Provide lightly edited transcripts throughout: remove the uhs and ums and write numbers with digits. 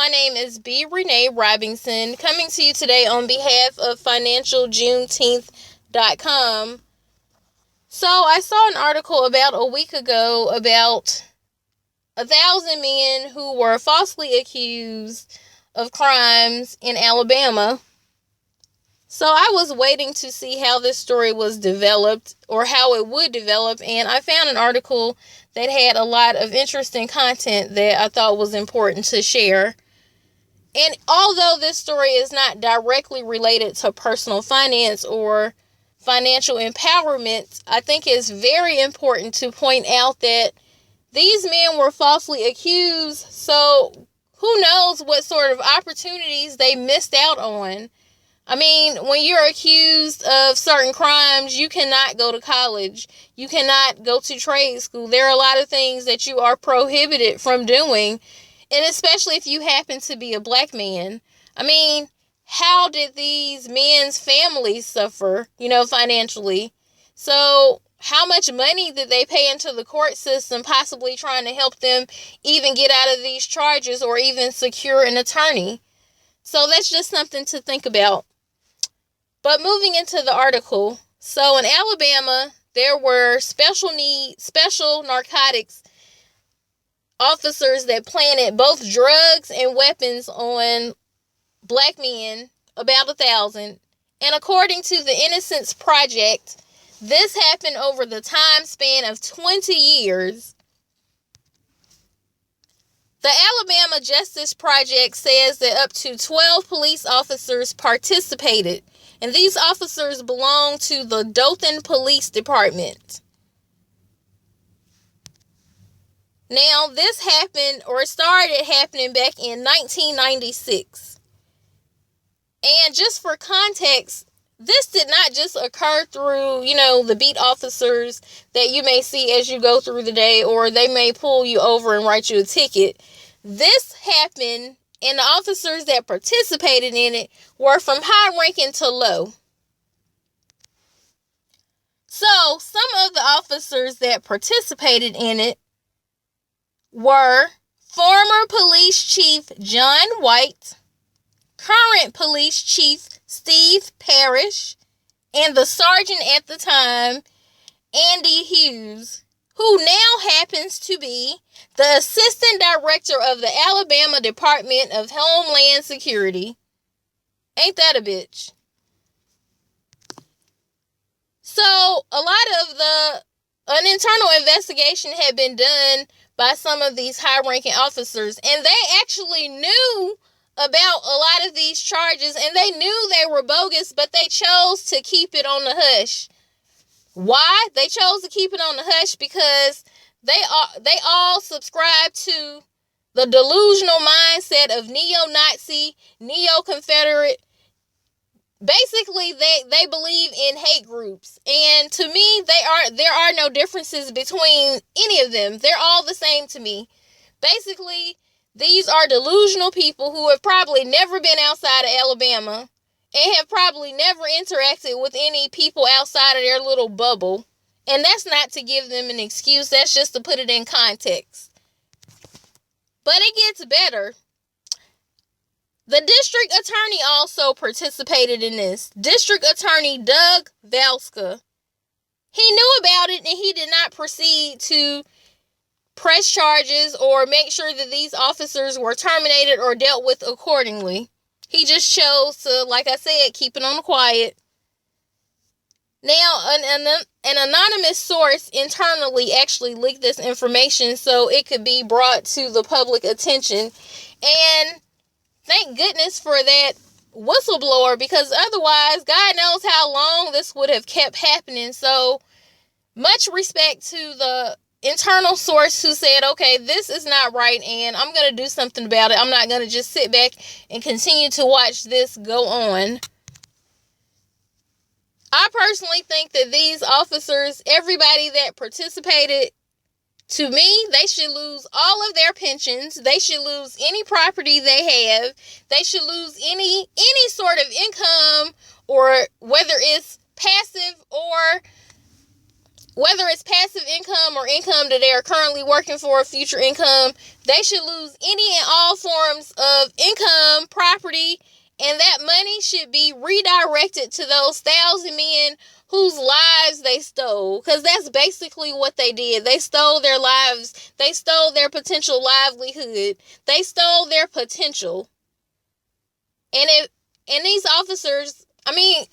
my name is B. Renee Robinson, coming to you today on behalf of FinancialJuneteenth.com. So I saw an article about a week ago about 1,000 men who were falsely accused of crimes in Alabama. So I was waiting to see how this story was developed or how it would develop, and I found an article that had a lot of interesting content that I thought was important to share. And although this story is not directly related to personal finance or financial empowerment, I think it's very important to point out that these men were falsely accused, so who knows what sort of opportunities they missed out on. I mean, when you're accused of certain crimes, you cannot go to college. You cannot go to trade school. There are a lot of things that you are prohibited from doing, and especially if you happen to be a black man. I mean, how did these men's families suffer, financially? So how much money did they pay into the court system, possibly trying to help them even get out of these charges or even secure an attorney? So that's just something to think about. But moving into the article, so in Alabama, there were special narcotics officers that planted both drugs and weapons on black men, about 1,000. And according to the Innocence Project, this happened over the time span of 20 years. The Alabama Justice Project says that up to 12 police officers participated, and these officers belong to the Dothan Police Department. Now, this started happening back in 1996. And just for context, this did not just occur through, the beat officers that you may see as you go through the day, or they may pull you over and write you a ticket. This happened, and the officers that participated in it were from high ranking to low. So, some of the officers that participated in it were former Police Chief John White, current Police Chief Steve Parrish, and the sergeant at the time, Andy Hughes, who now happens to be the Assistant Director of the Alabama Department of Homeland Security. Ain't that a bitch? So, a lot of an internal investigation had been done by some of these high-ranking officers, and they actually knew about a lot of these charges, and they knew they were bogus, but they chose to keep it on the hush. Why? They chose to keep it on the hush because they all subscribe to the delusional mindset of neo-Nazi, neo-Confederate. Basically, they believe in hate groups, and to me, there are no differences between any of them. They're all the same to me. Basically, these are delusional people who have probably never been outside of Alabama and have probably never interacted with any people outside of their little bubble. And that's not to give them an excuse. That's just to put it in context. But it gets better. The district attorney also participated in this. District Attorney Doug Valska. He knew about it, and he did not proceed to press charges or make sure that these officers were terminated or dealt with accordingly. He just chose to, like I said, keep it on the quiet. Now, an anonymous source internally actually leaked this information so it could be brought to the public attention. And thank goodness for that whistleblower, because otherwise, God knows how long this would have kept happening. So, much respect to the internal source who said, okay, this is not right, and I'm going to do something about it. I'm not going to just sit back and continue to watch this go on. I personally think that these officers, everybody that participated, to me, they should lose all of their pensions. They should lose any property they have. They should lose any sort of income, or whether it's passive or whether it's passive income or income that they are currently working for, future income, they should lose any and all forms of income, property, and that money should be redirected to those 1,000 men whose lives they stole. Because that's basically what they did. They stole their lives. They stole their potential livelihood. They stole their potential. And these officers,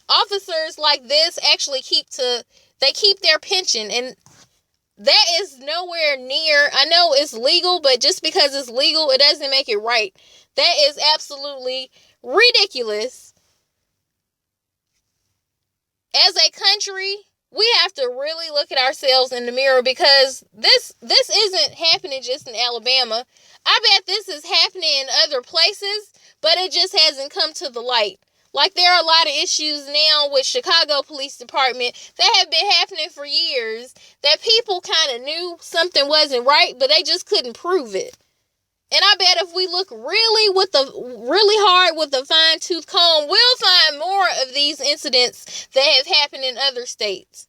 officers like this actually keep their pension, and that is nowhere near, I know it's legal, but just because it's legal, it doesn't make it right. That is absolutely ridiculous. As a country, we have to really look at ourselves in the mirror, because this isn't happening just in Alabama. I bet this is happening in other places, but it just hasn't come to the light. Like, there are a lot of issues now with Chicago Police Department that have been happening for years, that people kind of knew something wasn't right, but they just couldn't prove it. And I bet if we look really hard with a fine-tooth comb, we'll find more of these incidents that have happened in other states.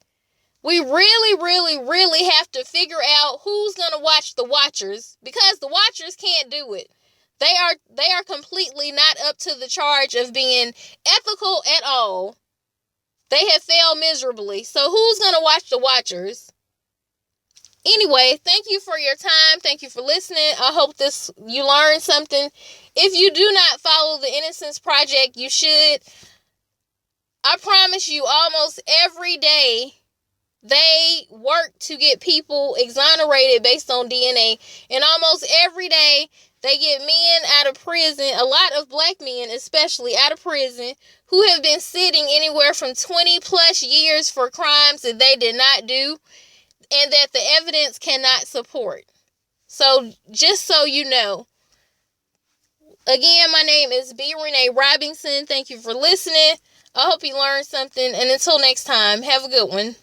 We really, really, really have to figure out who's going to watch the watchers, because the watchers can't do it. They are completely not up to the charge of being ethical at all. They have failed miserably. So who's going to watch the watchers? Anyway, thank you for your time. Thank you for listening. I hope you learned something. If you do not follow the Innocence Project, you should. I promise you, almost every day, they work to get people exonerated based on DNA. And almost every day, they get men out of prison, a lot of black men especially, out of prison, who have been sitting anywhere from 20 plus years for crimes that they did not do, and that the evidence cannot support. So, just so you know. Again, my name is Renee Robinson. Thank you for listening. I hope you learned something, and until next time, have a good one.